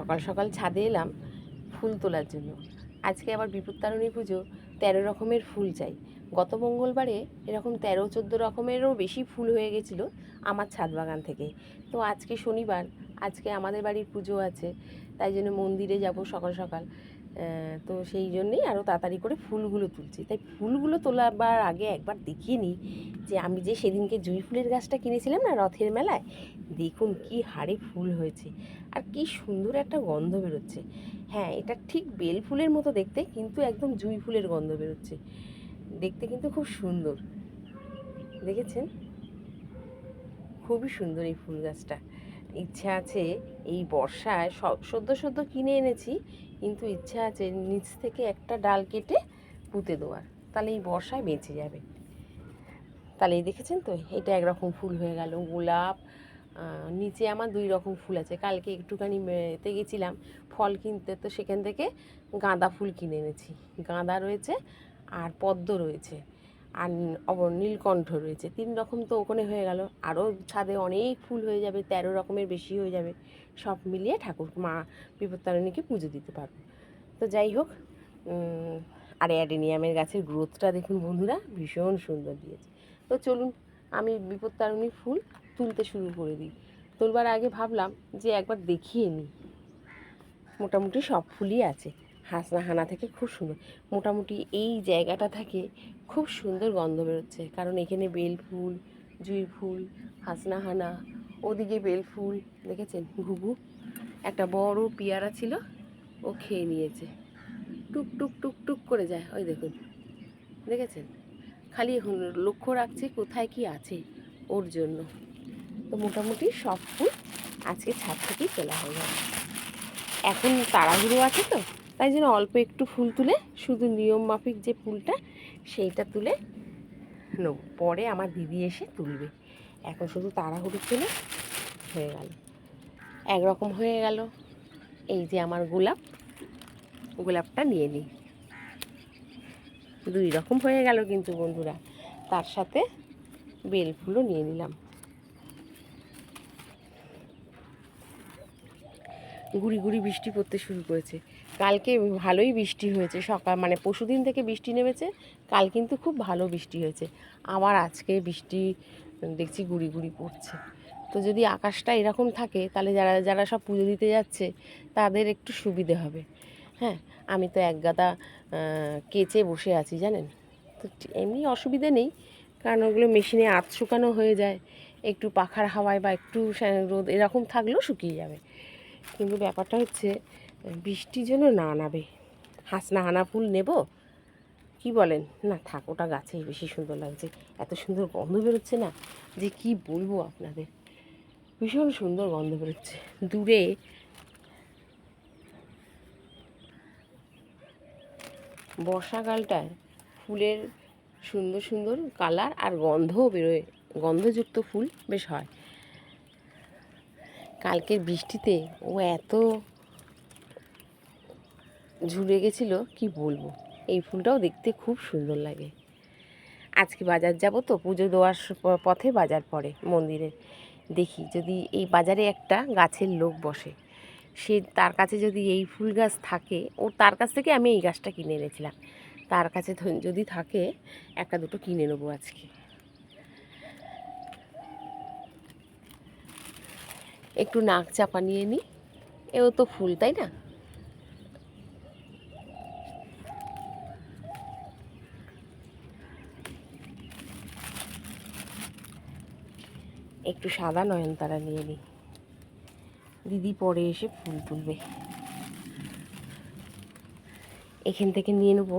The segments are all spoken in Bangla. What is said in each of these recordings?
সকাল সকাল ছাদে এলাম ফুল তোলার জন্য। আজকে আবার বিপত্তারিণী পুজো, 13 রকমের ফুল চাই। গত মঙ্গলবারে এরকম 13-14 রকমেরও বেশি ফুল হয়ে গেছিলো আমার ছাদ বাগান থেকে। তো আজকে শনিবার, আজকে আমাদের বাড়ির পুজো আছে, তাই জন্য মন্দিরে যাব সকাল সকাল। তো সেই জন্যেই আরও তাড়াতাড়ি করে ফুলগুলো তুলছি। তাই ফুলগুলো তোলাবার আগে একবার দেখিয়ে নিই যে আমি যে সেদিনকে জুঁই ফুলের গাছটা কিনেছিলাম না রথের মেলায়, দেখুন কি হারে ফুল হয়েছে আর কি সুন্দর একটা গন্ধ বেরোচ্ছে। হ্যাঁ, এটা ঠিক বেল ফুলের মতো দেখতে, কিন্তু একদম জুঁই ফুলের গন্ধ বেরোচ্ছে। দেখতে কিন্তু খুব সুন্দর, দেখেছেন? খুবই সুন্দর এই ফুল গাছটা। ইচ্ছা আছে এই বর্ষায়, সদ্য কিনে এনেছি, কিন্তু ইচ্ছা আছে নিচ থেকে একটা ডাল কেটে পুঁতে দেওয়ার, তাহলে এই বর্ষায় বেঁচে যাবে। তাহলে এই দেখেছেন তো, এটা একরকম ফুল হয়ে গেল গোলাপ। নিচে আমার 2 রকম ফুল আছে। কালকে একটুখানি এতে গেছিলাম ফল কিনতে, তো সেখান থেকে গাঁদা ফুল কিনে এনেছি। গাঁদা রয়েছে আর পদ্ম রয়েছে আর নীলকণ্ঠ রয়েছে, 3 রকম তো ওখানে হয়ে গেল। আরও ছাদে অনেক ফুল হয়ে যাবে, 13 রকমের বেশি হয়ে যাবে। সব মিলিয়ে ঠাকুর মা বিপত্তারিণীকে পুজো দিতে পারবো। তো যাই হোক, আর অ্যাডেনিয়ামের গাছের গ্রোথটা দেখুন বন্ধুরা, ভীষণ সুন্দর দিয়েছে। তো চলুন আমি বিপত্তারিণী ফুল তুলতে শুরু করে দিই। তোলবার আগে ভাবলাম যে একবার দেখিয়ে নিই। মোটামুটি সব ফুলই আছে। হাসনাহানা থেকে খুব সুন্দর, মোটামুটি এই জায়গাটা থেকে খুব সুন্দর গন্ধ বেরোচ্ছে, কারণ এখানে বেল ফুল, জুঁই ফুল, হাসনাহানা, ওদিকে বেল ফুল। দেখেছেন ঘুঘু একটা বড় পেয়ারা ছিল, ও খেয়ে নিয়েছে। টুক টুক টুক টুক করে যায়, ওই দেখুন, দেখেছেন? খালি এখন লক্ষ্য রাখছে কোথায় কি আছে ওর জন্য। তো মোটামুটি সব ফুল আজকে ছাদ থেকেই তোলা হয়ে যাবে। এখন তাড়াহুড়ো আছে তো, তাই জন্য অল্প একটু ফুল তুলে শুধু নিয়ম মাফিক যে ফুলটা সেইটা তুলে নেব, পরে আমার দিদি এসে তুলবে। এখন শুধু তাড়াহুড়ো তুলে হয়ে গেল, একরকম হয়ে গেল। এই যে আমার গোলাপটা নিয়ে নিই। 2 রকম হয়ে গেল কিন্তু বন্ধুরা, তার সাথে বেল ফুলও নিয়ে নিলাম। গুড়ি গুড়ি বৃষ্টি পড়তে শুরু করেছে। কালকে ভালোই বৃষ্টি হয়েছে, সকাল মানে পরশুদিন থেকে বৃষ্টি নেমেছে, কাল কিন্তু খুব ভালো বৃষ্টি হয়েছে। আবার আজকে বৃষ্টি দেখছি গুড়ি গুড়ি পড়ছে। তো যদি আকাশটা এরকম থাকে, তাহলে যারা যারা সব পুজো দিতে যাচ্ছে তাদের একটু সুবিধে হবে। হ্যাঁ, আমি তো এক গাদা কেচে বসে আছি জানেন তো, এমনি অসুবিধে নেই, কারণ ওগুলো মেশিনে আধ শুকানো হয়ে যায়। একটু পাখার হাওয়ায় বা একটু রোদ এরকম থাকলেও শুকিয়ে যাবে। কিন্তু ব্যাপারটা হচ্ছে বৃষ্টির জন্য না নাবে। হাসনাহানা ফুল নেব, কি বলেন? না থাক, ওটা গাছেই বেশি সুন্দর লাগছে। এত সুন্দর গন্ধ বেরোচ্ছে না যে কি বলবো আপনাদের, ভীষণ সুন্দর গন্ধ বেরোচ্ছে। দূরে বর্ষাকালটায় ফুলের সুন্দর সুন্দর কালার আর গন্ধও বেরোয়, গন্ধযুক্ত ফুল বেশ হয়। কালকের বৃষ্টিতে ও এত ঝুলে গেছিলো কি বলবো। এই ফুলটাও দেখতে খুব সুন্দর লাগে। আজকে বাজার যাব তো, পুজো দেওয়ার পথে বাজার পড়ে মন্দিরে, দেখি যদি এই বাজারে একটা গাছের লোক বসে, সে তার কাছে যদি এই ফুল গাছ থাকে, ও তার কাছ থেকে আমি এই গাছটা কিনে এনেছিলাম, তার কাছে যদি থাকে 1-2 কিনে নেবো আজকে। একটু নাক চাপা নিয়ে নিই, এও তো ফুল তাই না? একটু সাদা নয়নতারা নিয়ে নিই, দিদি পরে এসে ফুল তুলবে। এখান থেকে নিয়ে নেবো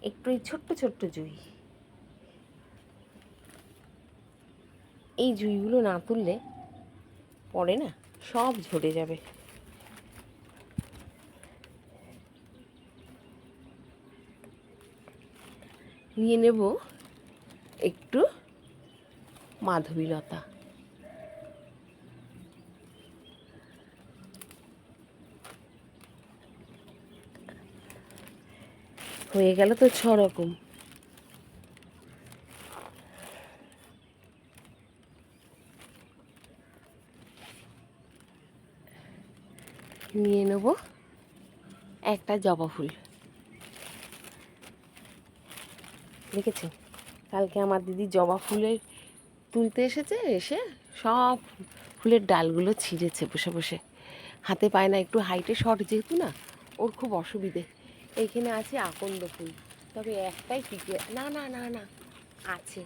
একটু এই ছোট্ট ছোট্ট জুঁই। এই জুঁইগুলো না তুললে পরে না সব ঝরে যাবে। নিয়ে নেব একটু মাধবীলতা। হয়ে গেল তো 6 রকম। নিয়ে নেব একটা জবা ফুল। দেখেছেন, কালকে আমার দিদি জবা ফুলের তুলতে এসেছে, এসে সব ফুলের ডালগুলো ছিঁড়েছে বসে বসে। হাতে পায় না, একটু হাইটে শর্ট যেহেতু না, ওর খুব অসুবিধে। এইখানে আছে আকন্দ ফুল, তবে একটাই টিকে না না না না আছে।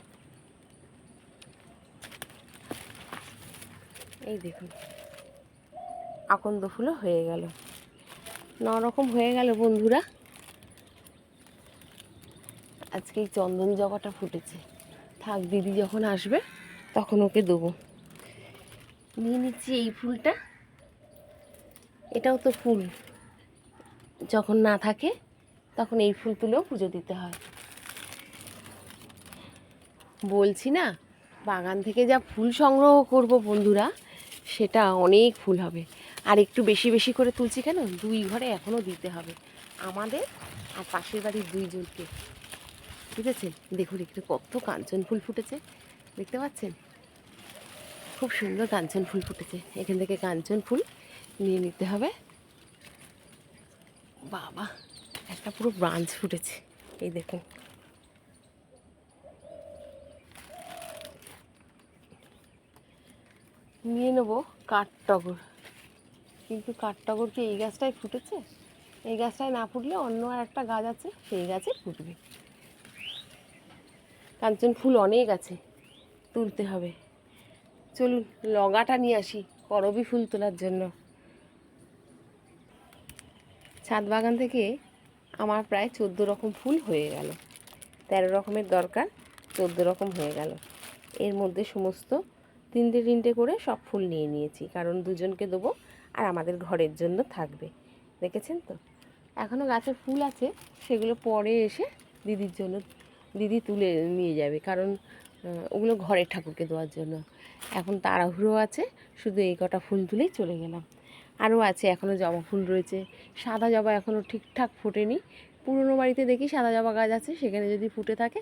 এই দেখুন, আকন্দ ফুলও হয়ে গেল, নরকম হয়ে গেল বন্ধুরা। আজকে এই চন্দন জবাটা ফুটেছে, থাক দিদি যখন আসবে তখন ওকে দেবো। নিয়ে নিচ্ছি এই ফুলটা, এটাও তো ফুল, যখন না থাকে তখন এই ফুল তুলেও পুজো দিতে হয়। বলছি না, বাগান থেকে যা ফুল সংগ্রহ করব বন্ধুরা, সেটা অনেক ফুল হবে। আর একটু বেশি বেশি করে তুলছি কেন, 2 ঘরে এখনও দিতে হবে আমাদের আর পাশের বাড়ির 2 জনকে। বুঝেছেন, দেখুন একটু কত কাঞ্চন ফুল ফুটেছে, দেখতে পাচ্ছেন? খুব সুন্দর কাঞ্চন ফুল ফুটেছে। এখান থেকে কাঞ্চন ফুল নিয়ে নিতে হবে। বাবা, একটা পুরো ব্রাঞ্চ ফুটেছে, এই দেখুন। নিয়ে নেবো কাঠটগর, কিন্তু কাঠটগর কি এই গাছটায় ফুটেছে? এই গাছটায় না ফুটলে অন্য আর একটা গাছ আছে, সেই গাছে ফুটবে। কাঞ্চন ফুল অনেক আছে, তুলতে হবে। চলুন লগাটা নিয়ে আসি করবী ফুল তোলার জন্য। ছাদ বাগান থেকে আমার প্রায় 14 রকম ফুল হয়ে গেল। 13 রকমের দরকার, 14 রকম হয়ে গেল। এর মধ্যে সমস্ত 3টে করে সব ফুল নিয়ে নিয়েছি, কারণ 2 জনকে দেবো আর আমাদের ঘরের জন্য থাকবে। দেখেছেন তো, এখনও গাছে ফুল আছে, সেগুলো পরে এসে দিদির জন্য দিদি তুলে নিয়ে যাবে, কারণ ওগুলো ঘরের ঠাকুরকে দেওয়ার জন্য। এখন তাড়াহুড়ো আছে, শুধু এই কটা ফুল তুলেই চলে গেলাম। আরও আছে, এখনও জবা ফুল রয়েছে। সাদা জবা এখনও ঠিকঠাক ফোটেনি। পুরনো বাড়িতে দেখি সাদা জবা গাছ আছে, সেখানে যদি ফুটে থাকে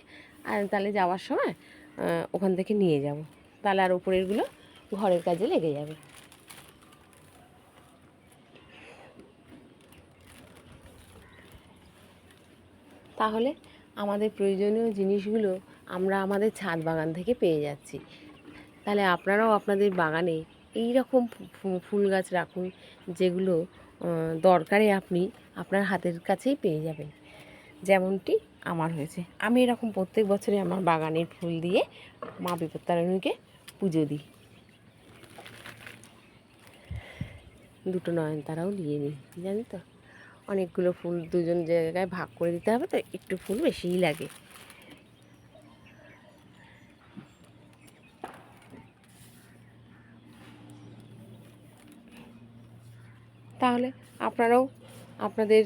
আর তাহলে যাওয়ার সময় ওখান থেকে নিয়ে যাব, তাহলে আর ওপরেরগুলো ঘরের কাজে লেগে যাবে। তাহলে আমাদের প্রয়োজনীয় জিনিসগুলো আমরা আমাদের ছাদ বাগান থেকে পেয়ে যাচ্ছি। তাহলে আপনারাও আপনাদের বাগানে এই রকম ফুল গাছ রাখুন, যেগুলো দরকারে আপনি আপনার হাতের কাছেই পেয়ে যাবেন। যেমনটি আমার হয়েছে, আমি এরকম প্রত্যেক বছরে আমার বাগানের ফুল দিয়ে মা বিপত্তারিণীকে পুজো দিই। 2টো নয়নতারাও নিয়ে নিই, জানি তো অনেকগুলো ফুল 2 জন জায়গায় ভাগ করে দিতে হবে, তো একটু ফুল বেশিই লাগে। তাহলে আপনারাও আপনাদের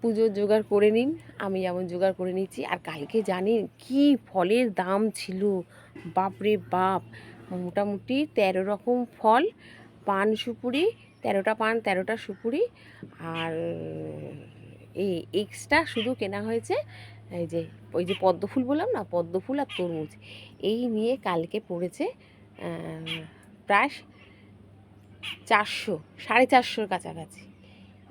পুজোর জোগাড় করে নিন, আমি যেমন জোগাড় করে নিচ্ছি। আর কালকে জানেন কি ফলের দাম ছিল, বাপরে বাপ! মোটামুটি 13 রকম ফল, পান সুপুরি, 13টা পান 13টা সুপুরি, আর এই এক্সট্রা শুধু কেনা হয়েছে এই যে ওই যে পদ্ম ফুল বললাম না, পদ্ম ফুল আর তরমুজ, এই নিয়ে কালকে পড়েছে প্রায় 400, 450-র কাছাকাছি।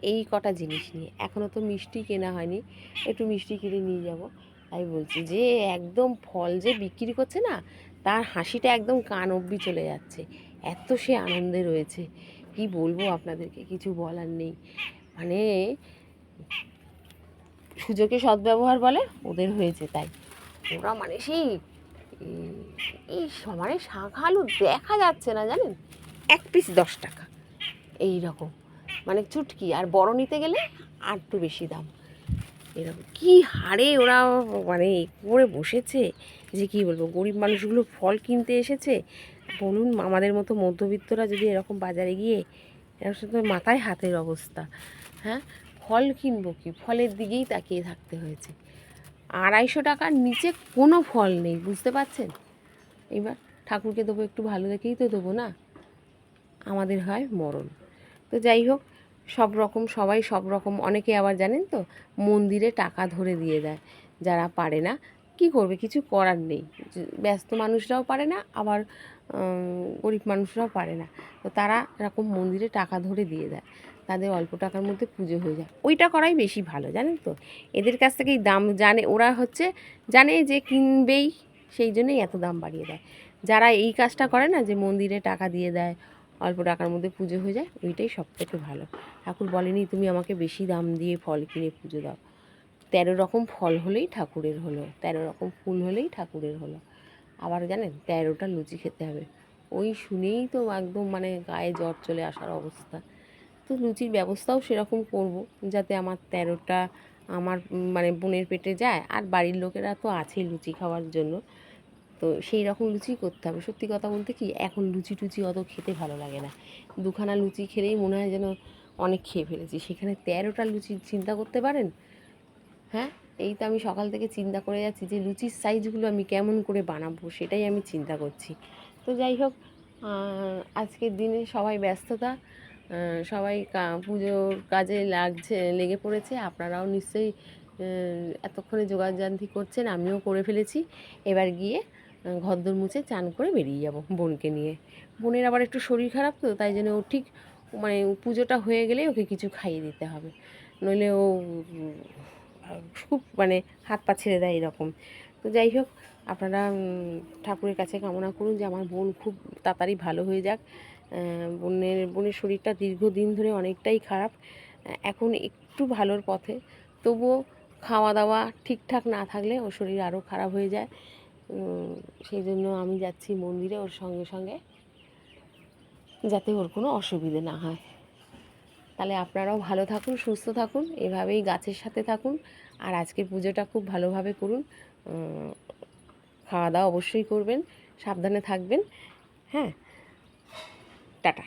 এই কটা জিনিস নিয়ে এখনও তো মিষ্টি কেনা হয়নি, একটু মিষ্টি কিনে নিয়ে যাব। তাই বলছি যে একদম ফল যে বিক্রি করছে না, তার হাসিটা একদম কান অবধি চলে যাচ্ছে, এত সে আনন্দে রয়েছে। কি বলবো আপনাদেরকে, কিছু বলার নেই। মানে সুযোগে সদ্ব্যবহার বলে ওদের হয়েছে, তাই ওরা মানে সেই এই সমানে শাক আলু দেখা যাচ্ছে না, জানেন, 1 পিস 10 টাকা এই রকম, মানে চুটকি। আর বড় নিতে গেলে আর একটু বেশি দাম। এরকম কী হারে ওরা মানে করে বসেছে যে কী বলবো, গরিব মানুষগুলো ফল কিনতে এসেছে। বলুন, আমাদের মতো মধ্যবিত্তরা যদি এরকম বাজারে গিয়ে এরকম সাথে মাথায় হাতের অবস্থা। হ্যাঁ, ফল কিনবো কি, ফলের দিকেই তাকিয়ে থাকতে হয়েছে। 250 টাকার নিচে কোনো ফল নেই, বুঝতে পারছেন? এবার ঠাকুরকে দেবো একটু ভালো দেখেই তো দেবো না, আমাদের হয় মরণ। তো যাই হোক, সব রকম সবাই সব রকম, অনেকে আবার জানেন তো মন্দিরে টাকা ধরে দিয়ে দেয়, যারা পারে না। কি করবে, কিছু করার নেই, ব্যস্ত মানুষরাও পারে না, আবার গরিব মানুষরাও পারে না, তো তারা এরকম মন্দিরে টাকা ধরে দিয়ে দেয়। তাদের অল্প টাকার মধ্যে পুজো হয়ে যায়। ওইটা করাই বেশি ভালো, জানেন তো। এদের কাছ থেকেই দাম জানে, ওরা জানে যে কিনবেই, সেই জন্যই এত দাম বাড়িয়ে দেয়। যারা এই কাজটা করে না, যে মন্দিরে টাকা দিয়ে দেয়, অল্প টাকার মধ্যে পুজো হয়ে যায়, ওইটাই সব থেকে ভালো। ঠাকুর বলেনি তুমি আমাকে বেশি দাম দিয়ে ফল কিনে পুজো দাও। 13 রকম ফল হলেই ঠাকুরের হলো, 13 রকম ফুল হলেই ঠাকুরের হলো। আবার জানেন 13টা লুচি খেতে হবে। ওই শুনেই তো একদম মানে গায়ে জ্বর চলে আসার অবস্থা। তো লুচির ব্যবস্থাও সেরকম করব, যাতে আমার 13টা আমার মানে বোনের পেটে যায়, আর বাড়ির লোকেরা তো আছেই লুচি খাওয়ার জন্য। তো সেই রকম লুচি করতে হবে। সত্যি কথা বলতে কি, এখন লুচি টুচি অত খেতে ভালো লাগে না। দুখানা লুচি খেলেই মনে হয় যেন অনেক খেয়ে ফেলেছি, সেখানে 13টা লুচি চিন্তা করতে পারেন। হ্যাঁ, এই তো আমি সকাল থেকে চিন্তা করে যাচ্ছি যে লুচির সাইজগুলো আমি কেমন করে বানাবো, সেটাই আমি চিন্তা করছি। তো যাই হোক, আজকের দিনে সবাই ব্যস্ততা, সবাই পুজোর কাজে লেগে পড়েছে। আপনারাও নিশ্চয়ই এতক্ষণে যোগাযান্তি করছেন, আমিও করে ফেলেছি। এবার গিয়ে ঘরদোর মুছে চান করে বেরিয়ে যাব বোনকে নিয়ে। বোনের আবার একটু শরীর খারাপ, তো তাই জন্য ও ঠিক মানে পুজোটা হয়ে গেলে ওকে কিছু খাইয়ে দিতে হবে, নইলে ও খুব মানে হাত পা ছেড়ে দেয় এরকম। তো যাই হোক, আপনারা ঠাকুরের কাছে কামনা করুন যে আমার বোন খুব তাড়াতাড়ি ভালো হয়ে যাক। বোনের শরীরটা দীর্ঘদিন ধরে অনেকটাই খারাপ, এখন একটু ভালোর পথে, তবুও খাওয়া দাওয়া ঠিকঠাক না থাকলে ওর শরীর আরও খারাপ হয়ে যায়। সেই জন্য আমি যাচ্ছি মন্দিরে ওর সঙ্গে সঙ্গে, যাতে ওর কোনো অসুবিধে না হয়। তাহলে আপনারাও ভালো থাকুন, সুস্থ থাকুন, এভাবেই গাছের সাথে থাকুন, আর আজকের পুজোটা খুব ভালোভাবে করুন। খাওয়া দাওয়া অবশ্যই করবেন, সাবধানে থাকবেন। হ্যাঁ, টাটা।